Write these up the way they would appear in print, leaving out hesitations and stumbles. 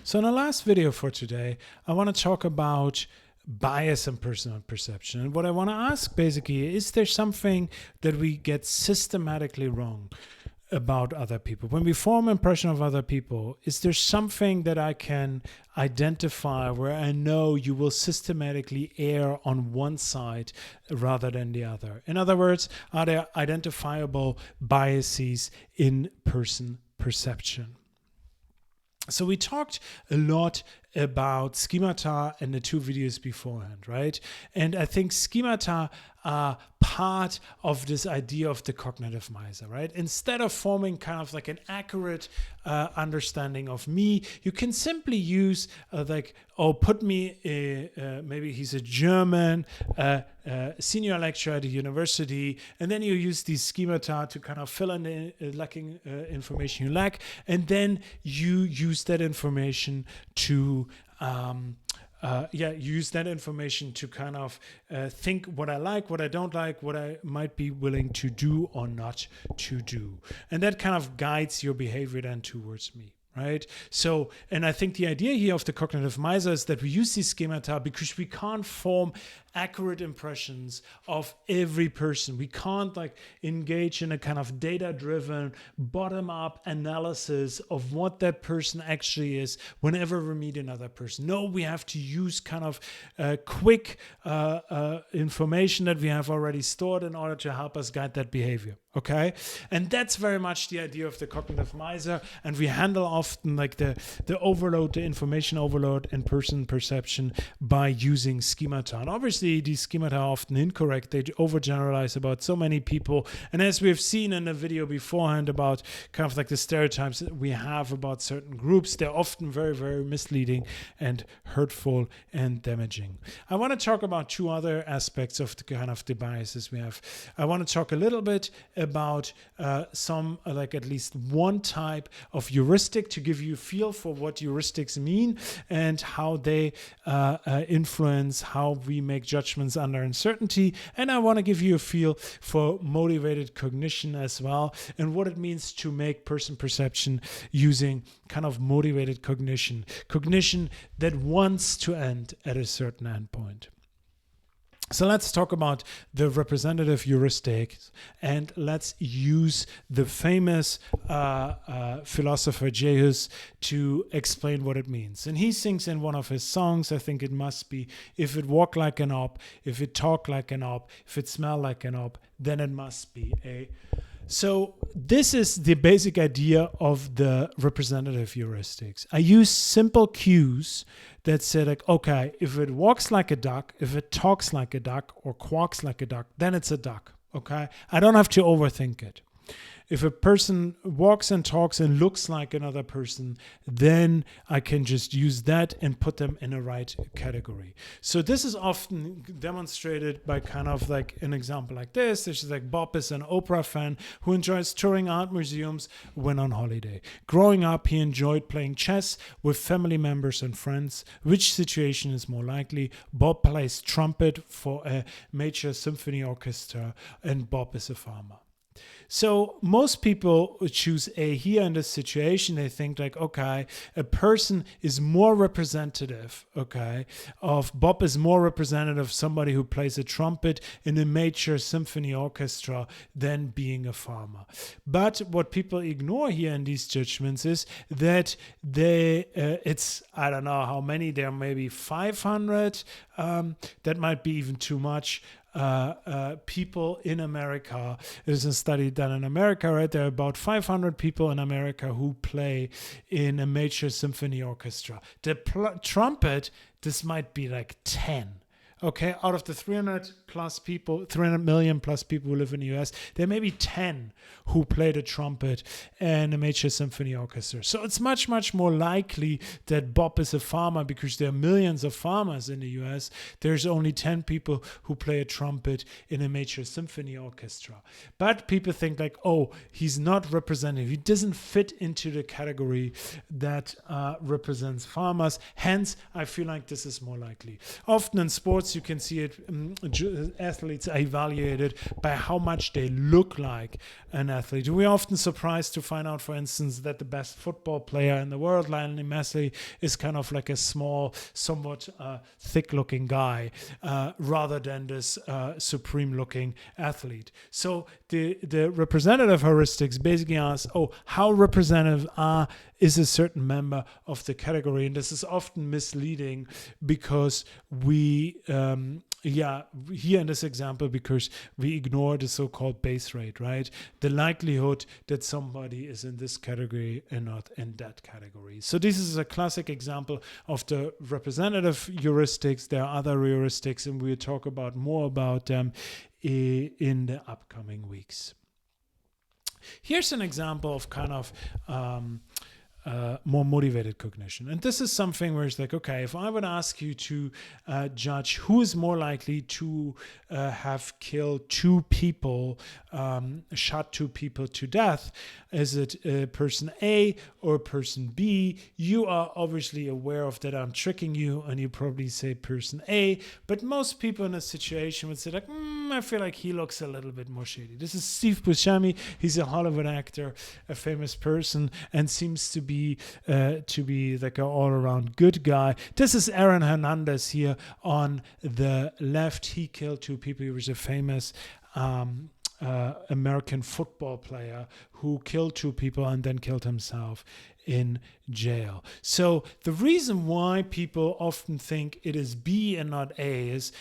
So in the last video for today, I want to talk about bias and personal perception. And what I want to ask basically, is there something that we get systematically wrong about other people? When we form an impression of other people, is there something that I can identify where I know you will systematically err on one side rather than the other? In other words, are there identifiable biases in person perception? So we talked a lot about schemata in the two videos beforehand, right? And I think schemata are part of this idea of the cognitive miser, right? Instead of forming kind of like an accurate understanding of me, you can simply use put me, maybe he's a German senior lecturer at a university, and then you use these schemata to kind of fill in the lacking information you lack, and then you use that information to use that information to kind of think what I like, what I don't like, what I might be willing to do or not to do. And that kind of guides your behavior then towards me. Right. So, and I think the idea here of the cognitive miser is that we use these schemata because we can't form accurate impressions of every person. We can't engage in a kind of data-driven, bottom-up analysis of what that person actually is whenever we meet another person. No, we have to use kind of quick information that we have already stored in order to help us guide that behavior. Okay, and that's very much the idea of the cognitive miser, and we handle often the overload, the information overload and person perception by using schemata. And obviously these schemata are often incorrect. They overgeneralize about so many people, and as we've seen in the video beforehand about kind of the stereotypes that we have about certain groups, they're often very, very misleading and hurtful and damaging. I want to talk about two other aspects of the kind of the biases we have. I want to talk a little bit about some at least one type of heuristic to give you a feel for what heuristics mean and how they influence how we make judgments under uncertainty. And I want to give you a feel for motivated cognition as well and what it means to make person perception using kind of motivated cognition that wants to end at a certain endpoint. So let's talk about the representative heuristics, and let's use the famous philosopher Jehus to explain what it means. And he sings in one of his songs, I think it must be, if it walk like an op, if it talk like an op, if it smell like an op, then it must be a... So this is the basic idea of the representative heuristics. I use simple cues that say okay, if it walks like a duck, if it talks like a duck or quacks like a duck, then it's a duck, okay? I don't have to overthink it. If a person walks and talks and looks like another person, then I can just use that and put them in the right category. So this is often demonstrated by kind of an example like this. This is Bob is an Oprah fan who enjoys touring art museums when on holiday. Growing up, he enjoyed playing chess with family members and friends. Which situation is more likely? Bob plays trumpet for a major symphony orchestra and Bob is a farmer. So most people choose A here in this situation. They think okay, a person is more representative, okay, of Bob is more representative of somebody who plays a trumpet in a major symphony orchestra than being a farmer. But what people ignore here in these judgments is that it's, I don't know how many, there may be 500, that might be even too much. People in America. There's a study done in America, right? There are about 500 people in America who play in a major symphony orchestra. The trumpet, this might be 10. Okay, out of the 300 million plus people who live in the US, there may be 10 who play the trumpet in a major symphony orchestra. So it's much, much more likely that Bob is a farmer because there are millions of farmers in the US. There's only 10 people who play a trumpet in a major symphony orchestra. But people think oh, he's not representative. He doesn't fit into the category that represents farmers. Hence, I feel like this is more likely. Often in sports, sports, you can see it. Athletes are evaluated by how much they look like an athlete. We're often surprised to find out, for instance, that the best football player in the world, Lionel Messi, is kind of like a small, somewhat thick-looking guy, rather than this supreme-looking athlete. So the representative heuristics basically asks, how representative is a certain member of the category? And this is often misleading because we, here in this example, because we ignore the so-called base rate, right? The likelihood that somebody is in this category and not in that category. So this is a classic example of the representative heuristics. There are other heuristics, and we'll talk about more about them in the upcoming weeks. Here's an example of kind of more motivated cognition. And this is something where it's like, okay, if I would ask you to judge who is more likely to have killed two people, shot two people to death, is it person A or person B? You are obviously aware of that I'm tricking you, and you probably say person A. But most people in a situation would say like, I feel like he looks a little bit more shady. This is Steve Buscemi. He's a Hollywood actor, a famous person, and seems to be like an all-around good guy. This is Aaron Hernandez here on the left. He killed two people. He was a famous American football player who killed two people and then killed himself in jail. So the reason why people often think it is B and not A is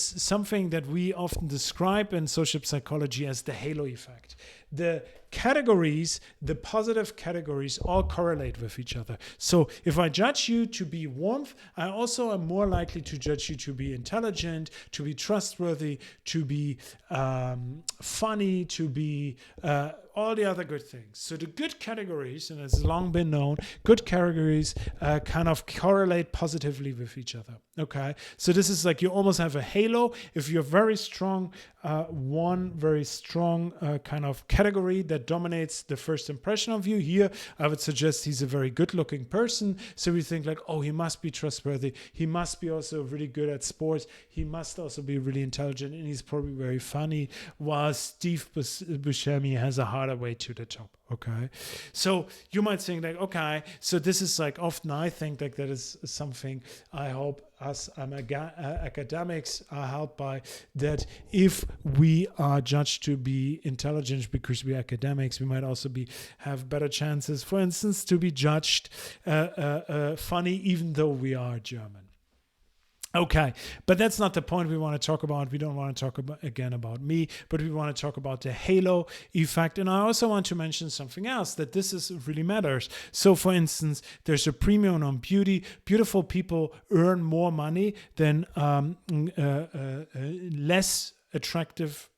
something that we often describe in social psychology as the halo effect. The categories, the positive categories, all correlate with each other. So if I judge you to be warmth, I also am more likely to judge you to be intelligent, to be trustworthy, to be funny, to be all the other good things. So the good categories, and it's long been known, good categories kind of correlate positively with each other. Okay, so this is like you almost have a halo. If you're very strong, one very strong kind of category that dominates the first impression of you. Here, I would suggest he's a very good-looking person. So we think like, he must be trustworthy. He must be also really good at sports. He must also be really intelligent, and he's probably very funny. While Steve Buscemi has a harder way to the top. Okay, so you might think like, okay, so this is like often I think like that is something I hope us academics are helped by, that if we are judged to be intelligent because we're academics, we might also have better chances, for instance, to be judged funny even though we are German. Okay, but that's not the point we want to talk about. We don't want to talk about me, but we want to talk about the halo effect. And I also want to mention something else, that this really matters. So for instance, there's a premium on beauty. Beautiful people earn more money than less attractive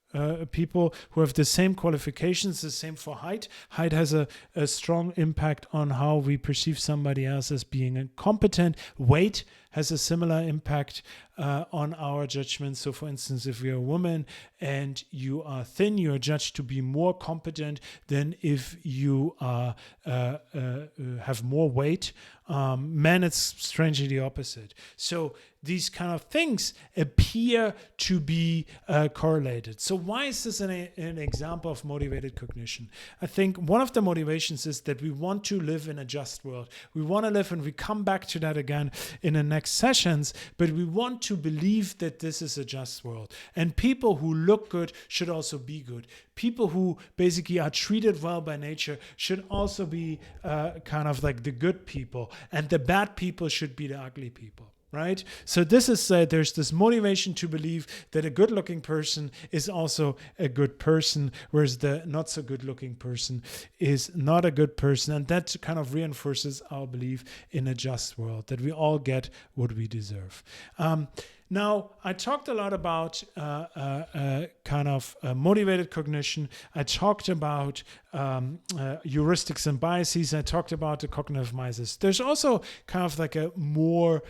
people who have the same qualifications. The same for height. Height has a strong impact on how we perceive somebody else as being incompetent. Weight has a similar impact on our judgment. So for instance, if you're a woman and you are thin, you are judged to be more competent than if you have more weight. Men, it's strangely the opposite. So these kind of things appear to be correlated. So why is this an example of motivated cognition? I think one of the motivations is that we want to live in a just world. We want to live, and we come back to that again in the next sessions, but we want to believe that this is a just world. And people who look good should also be good. People who basically are treated well by nature should also be kind of like the good people, and the bad people should be the ugly people. Right? So this is there's this motivation to believe that a good-looking person is also a good person, whereas the not so good-looking person is not a good person. And that kind of reinforces our belief in a just world, that we all get what we deserve. Now, I talked a lot about kind of motivated cognition. I talked about heuristics and biases. I talked about the cognitive biases. There's also kind of like a more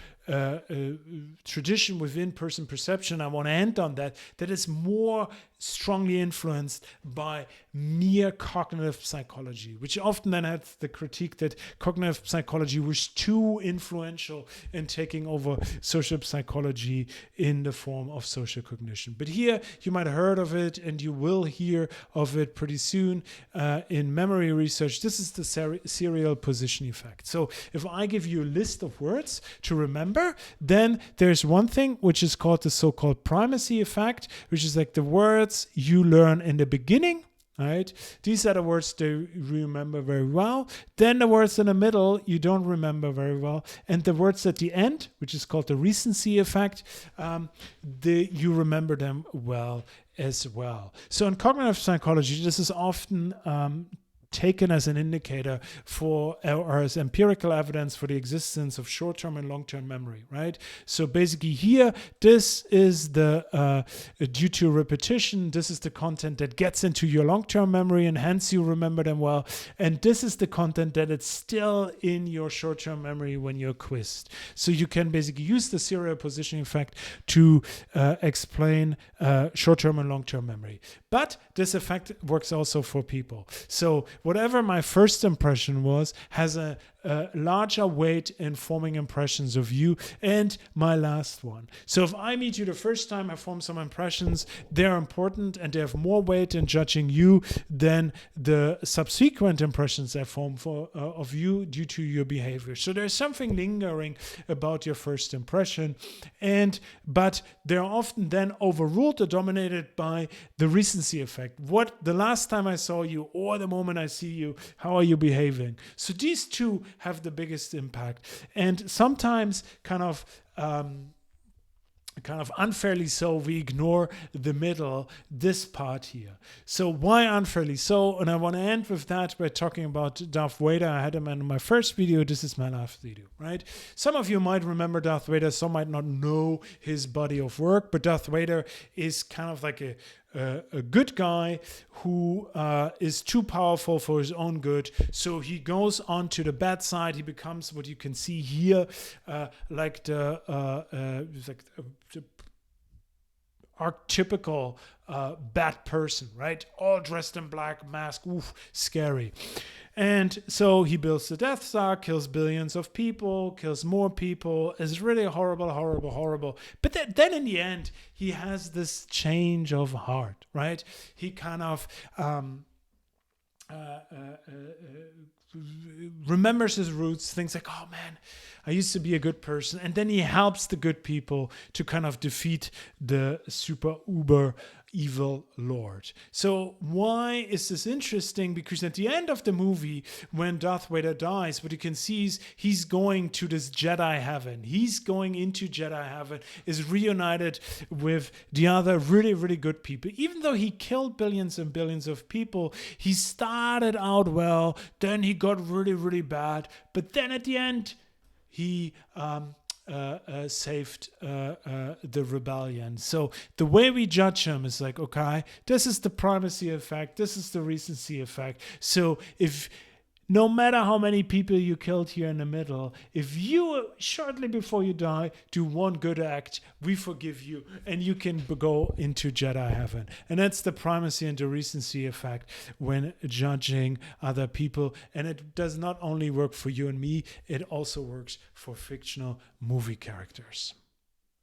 tradition within person perception, I want to end on that is more strongly influenced by mere cognitive psychology, which often then had the critique that cognitive psychology was too influential in taking over social psychology in the form of social cognition. But here you might have heard of it, and you will hear of it pretty soon in memory research. This is the serial position effect. So if I give you a list of words to remember, then there's one thing which is called the so-called primacy effect, which is like the words you learn in the beginning, right? These are the words that you remember very well. Then the words in the middle you don't remember very well, and the words at the end, which is called the recency effect, you remember them well as well. So in cognitive psychology, this is often taken as an indicator for, or as empirical evidence for the existence of short-term and long-term memory, right? So basically here, this is the, due to repetition, this is the content that gets into your long-term memory and hence you remember them well. And this is the content that it's still in your short-term memory when you're quizzed. So you can basically use the serial positioning effect to explain short-term and long-term memory. But this effect works also for people. So whatever my first impression was has a larger weight in forming impressions of you and my last one. So if I meet you the first time, I form some impressions, they're important and they have more weight in judging you than the subsequent impressions I form of you due to your behavior. So there's something lingering about your first impression, but they're often then overruled or dominated by the recency effect. What the last time I saw you or the moment I see you, how are you behaving? So these two have the biggest impact, and sometimes kind of unfairly so, we ignore the middle, this part here. So why unfairly so? And I want to end with that by talking about Darth Vader. I had him in my first video. This is my last video, right? Some of you might remember Darth Vader. Some might not know his body of work, but Darth Vader is kind of like a good guy who is too powerful for his own good. So he goes on to the bad side. He becomes what you can see here, like the archetypical bad person, right? All dressed in black, mask, oof, scary. And so he builds the Death Star, kills billions of people, kills more people. It's really horrible, horrible, horrible. But then in the end, he has this change of heart, right? He kind of remembers his roots, thinks like, oh man, I used to be a good person. And then he helps the good people to kind of defeat the super uber evil lord. So why is this interesting? Because at the end of the movie, when Darth Vader dies, what you can see is he's going to this Jedi heaven. He's going into Jedi heaven, is reunited with the other really, really good people. Even though he killed billions and billions of people, he started out well, then he got really, really bad. But then at the end, he saved the rebellion. So the way we judge him is like, okay, this is the primacy effect, this is the recency effect. So if no matter how many people you killed here in the middle, if you, shortly before you die, do one good act, we forgive you and you can go into Jedi heaven. And that's the primacy and the recency effect when judging other people. And it does not only work for you and me, it also works for fictional movie characters.